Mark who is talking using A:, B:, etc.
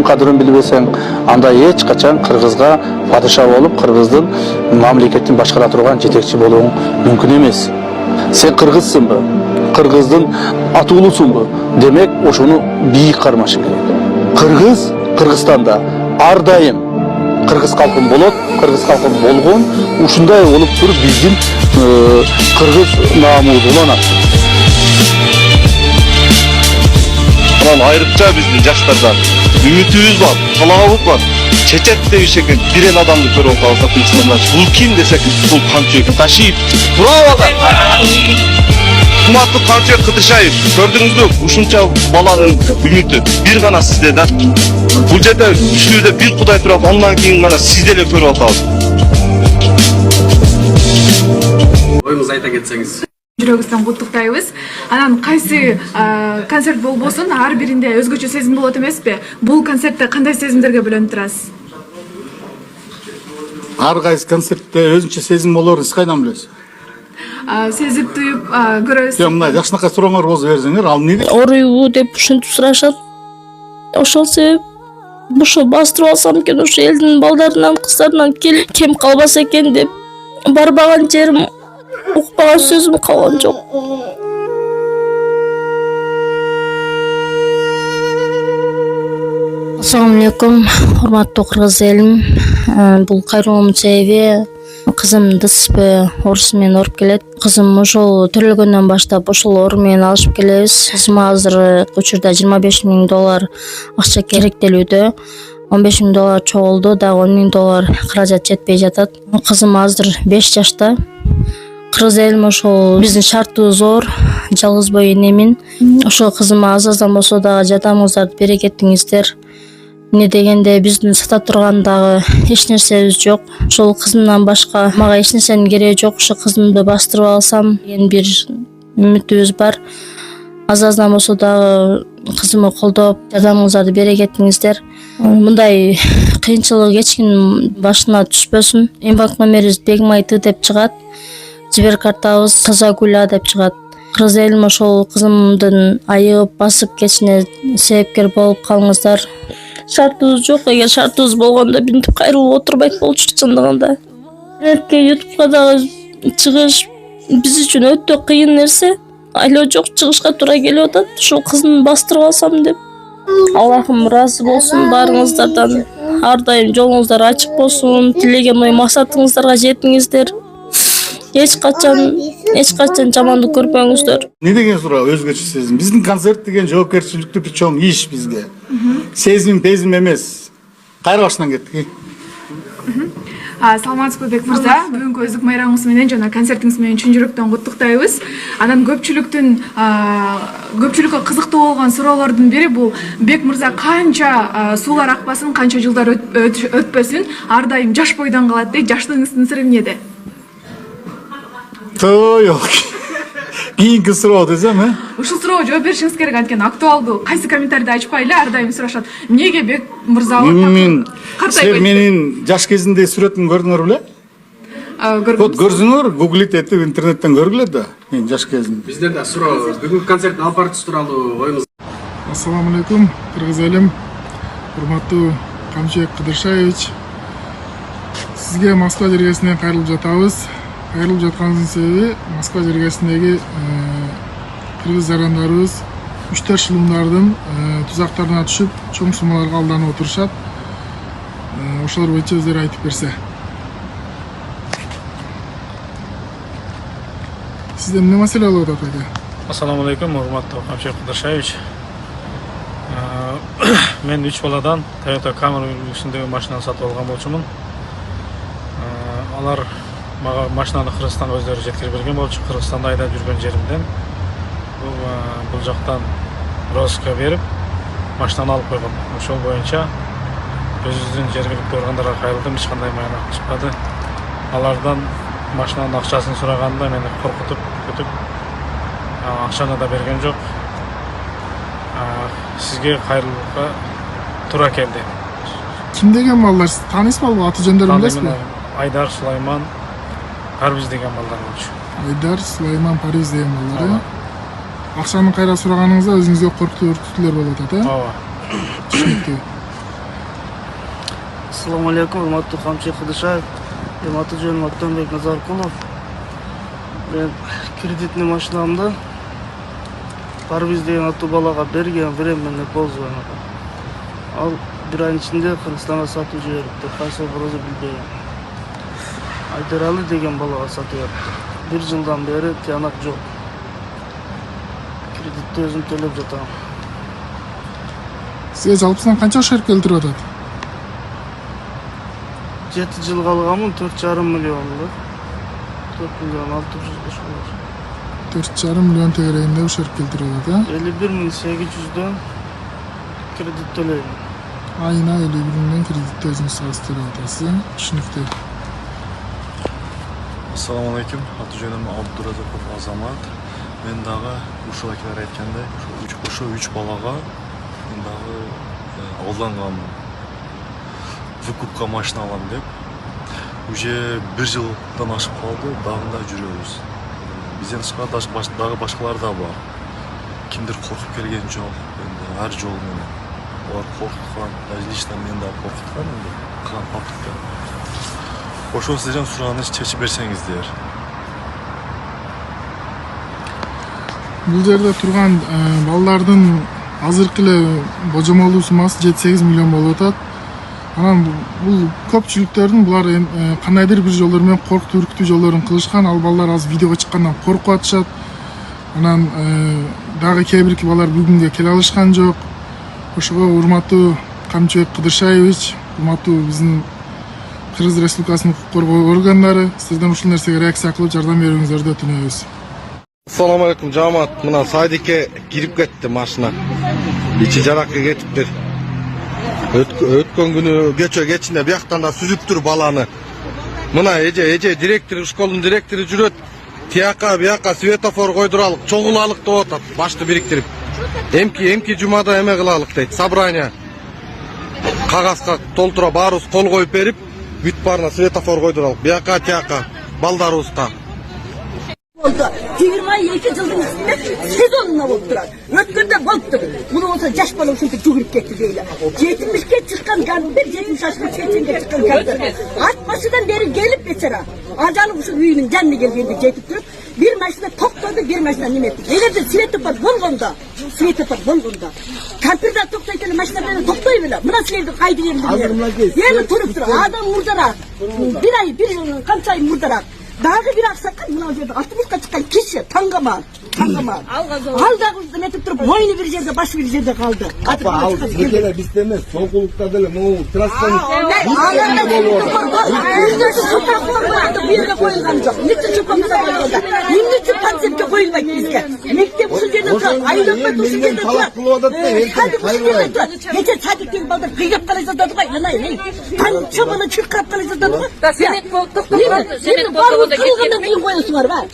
A: кадырын билбесең, анда эч качан Кыргызга падыша болуп, Кыргыздын мамлекетин башкара турган жетекчи болууң мүмкүн эмес. Сен кыргызсыңбы? Кыргыздын атуулусуңбу? Демек, ошону бийик кармашың керек. Кыргыз Кыргызстанда ар дайым кыргыз калкын болот, кыргыз калкын болгон, ушундай болуп туруп биздин кыргыз наамыбыз уланат.
B: Айрыкча биздин жаштардан үмүтүбүз бар, талабыбыз бар. Чечет дебиш экен, бир эле адамды көрүп калсак, бул ким десек, бул Камчыбек Ташиев. Браво! Кымбаттуу Камчыбек Кыдыршаев, көрдүңүзбү? Ушунча баланын үмүтү бир гана сизде да. Бул жерде үстүбүздө бир Кудай турат, андан кийин гана сизди эле көрүп атабыз.
C: Оюңузду айта кетсеңиз.
D: Жүрөгүбүздөн куттуктайбыз. Анан кайсы концерт болбосун, ар биринде өзгөчө сезим болот эмеспи? Бул концертте кандай сезимдерге бөлөнүп турасыз?
E: Ар кайсы концертте өзүнчө сезим болорун сиз кайдан билесиз?
D: Сезип туюп көрөсүз.
E: Жок, мына жакшынакай сурооңор болсо берсеңер, ал эмне?
F: Оруйбу деп ушинтип сурашат. Ошол себеп ушул бастырып алсам экен, ошо элдин балдарынан, кыздарынан кем калбаса экен деп барбаган жерим, укпаган сөзүм калган жок. Ассаламу алейкум, урматтуу кыргыз элим. Бул кайрылуумдун себеби кызым ДСП орус менен оруп келет. Кызым ошол төрөлгөндөн баштап ошол ору менен алышып келебиз. Кызыма азыр учурда $25,000 акча керектелүүдө. $15,000 чогулду, дагы $10,000 каражат жетпей жатат. Кызым азыр 5 жашта. Кыргыз элим ошол биздин шартыбыз зор, жалгыз бой энемин. Ошол кызыма аз-аздан болсо дагы жардамыңыздарды бере кеттиңиздер. Эмне дегенде биздин сата турган дагы эч нерсебиз жок. Ошол кызымдан башка мага эч нерсенин кереги жок. Ошо кызымды бастырып алсам деген бир үмүтүбүз бар. Аз-аздан болсо дагы кызымды колдоп, жардамыңыздарды бере кеттиңиздер. Мындай кыйынчылык эч кимдин башына түшпөсүн. Эмбанк номерибиз Бегмайты деп чыгат. Жибер картабыз Тазагуля деп чыгат. Кыргыз элим ошол кызымдын айыгып басып кетишине себепкер болуп калыңыздар. Шартыбыз жок, эгер шартыбыз болгондо бинтип кайрылып отурбайт болчу чындыгында. Интернетке, ютубка дагы чыгыш биз үчүн өтө кыйын нерсе. Айлоо жок, чыгышка туура келип атат. Ушул кызымды бастырып алсам деп. Аллахым ыраазы болсун баарыңыздардан. Ар дайым жолуңуздар ачык болсун. Тилеген ой максатыңыздарга жетиңиздер. Эч качан жамандык көрпөңүздөр.
E: Не деген суроо өзгөчө сезим. Биздин концерт деген жоопкерчиликтүү бир чоң иш бизге. Сезим эмес. Кайра башынан кеттик.
D: Саламатсызбы Бек мырза, бүгүнкү өздүк майрамыңыз менен жана концертиңиз менен чын жүрөктөн куттуктайбыз. Анан көпчүлүккө кызыктуу болгон суроолордун бири бул Бек мырза канча суулар акпасын, канча жылдар өтпөсүн, ар дайым жаш бойдон калат дейт. Жаштыгыңыздын сыры эмнеде?
E: Yok. Кийинки суроо десем,
D: Ушул суроого жооп беришиңиз керек, анткени актуалдуу. Кайсы комментарийде ачпайлы, ар дайым сурашат. Эмнеге Бек мырза
E: силер менин жаш кезинде сүрөтүмдү көрдүңөр беле? Вот көрсөңөр, гуглит этип интернеттен көргүлө да. Мен жаш кезимде.
C: Биздер да суроо, бүгүнкү концерттин алып барчысы тууралуу оюңуз.
G: Ассаламу алейкум, кыргыз элим. Урматтуу Камчыбек Кыдыршаевич. Сизге Москва жергесинен кайрылып жатабыз. Кайрылып жатканыбыздын себеби Москва жергесиндеги кыргыз жарандарыбыз 3-4 шылымдардын тузактарына түшүп, чоң сумаларга алданып отурушат. Ошолор боюнча өздөрү айтып берсе. Сизде эмне маселе болуп атат ака?
H: Ассаламу алейкум, урматтуу Камчыбек Кыдыршаевич. Мен 3 баладан Toyota Camry үлгүсүндөгү машинаны сатып алган болчумун. Алар мага машинаны Кыргызстанга өздөрү жеткирип берген болчу. Кыргызстанда айдап жүргөн жеримден бул жактан розыска берип машинаны алып койгон. Ошол боюнча өзүбүздүн жергиликтүү органдарга кайрылдым, эч кандай маянак чыкпады. Алардан машинанын акчасын сураганда мени коркутуп өтүп акчаны да берген жок. Сизге кайрылууга туура келди.
G: Ким деген балдар? Таанысызбы ал аты жөндөрүн билесизби?
H: Айдар Сулайман Парвиз деген балдар болчу.
G: Айдар Сулайман Парвиз деген балдар. Акчаны кайра сураганыңызда өзүңүзгө коркутуу үркүтүүлөр болуп атат,
H: Ооба.
G: Түшүнүктүү.
I: Assalamu alaikum, hurmatli Qamchi Qidishayev. Ati jönüm Aktanbek Nazarqulov. Ben kreditni mashinamda Parviz degan ota balaga bergen, временный пользование. Al bir ay içinde Kırgızstan'a satып жиберипti. Qaysi birozi bilбейм. Айдаралы деген балага сатыпты. 1 жылдан бeri тыянак жок. Кредитти өзүм төлөп жатам.
G: Сизге жалпысынан канча шарт келтирип атат?
I: 7 жыл калганмын, 4,5 миллион. 4 миллион 600 ошолор.
G: 4,5 миллион тегерегинде ошарт келтирип атат,
I: 51.800'дөн кредит төлөйм.
G: Айына 50 миллион кредитти өзүңүз салыштырып атасыз. Түшүнүктүү.
J: Assalamu alaikum. Аты жөнүм Абдуразаков Азамат. Мен дагы ушул акилер айткандай, ошо 3 балага мен дагы алданганмын. Выкупка машина алам деп. Уже 1 жылдан ашып калды, дагы да жүрөбүз. Бизден тышкары дагы башкалар да бар. Кимдир коркуп келген жок. Эми ар жолу менен. Олар коркуткан, лично мен да коркуткан энди. Кылган попытка. Ошо сизден сураганды чечип берсеңиздер.
G: Бул жерде турган балдардын азыркы эле божомолдуу суммасы 7-8 миллион болуп атат. Анан бул көпчүлүктөрдүн булар кандайдыр бир жолдор менен коркутуу, үркүтүү жолдорун кылышкан. Ал балдар азыр видеого чыккандан коркуп атышат. Анан дагы кээ бирки балдар бүгүнгө келе алышкан жок. Ошого урматтуу Камчыбек Кыдыршаевич, урматтуу биздин Кыргыз Республикасынын укук коргоо органдары сизден ушул нерсеге реакция кылып жардам берүүңүздөрдү өтүнөбүз.
B: Assalamu alaikum жамаат. Мына сайдикке кирип кетти машина. Ичи жаракка кетиптир. Өткөн күнү кечинде бияктан да сүзүптүр баланы. Мына эже директор, школдун директору жүрөт. Тияка бияка светофор койдуралык, чогулалык деп атат. Башты бириктирип. Эмки жумада эме кылалык дейт. Собрание. Кагазга толтура баарыбыз кол коюп берип, бүт баарына светофор койдуралык. Бияка тияка балдарыбызга.
K: 22 жылдың ішінде сезонына болып тұрады. Өткенде болып тұр. Мұны болса жас бала ушинтип жүгіріп кетті дейді. 70-ке шыққан кәдімгер, 70 жасқа 80-ге шыққан кәдімгер. Атбасыдан бері келіп бечара. Ажалы ушул үйінің жанына келгенде жетіп тұрып, bir машина тоқтады, bir машина неметті. Егерде светофор болғанда, кәмпірді тоқтайтын машиналарды тоқтай біле. Мына сілерді қайды ерді. Ені тұрып тұр. Адам мұрдарақ. Bir жылын қанша ай мұрдарақ. Дагы бир аксакал мына жерде автобусқа чыккан киши таңгаман. Ал дагы неметип туруп, мойну бир жерде, башы бир жерде калды.
B: Ал деле бизде эмес, соолукта деле могу трассаны.
K: Бирге коюлган жок. Нече чопонго коюлганда. Эмнече концертке коюлбайт бизге? Мектеп ушул жерде турат, айланбайт ушул жерде турат. Нече садиктин балдар кыйгап кала жатады го. Анай, канча бала чыркырап кала жатады го. Сен кылгандан кийин коесуңар ба?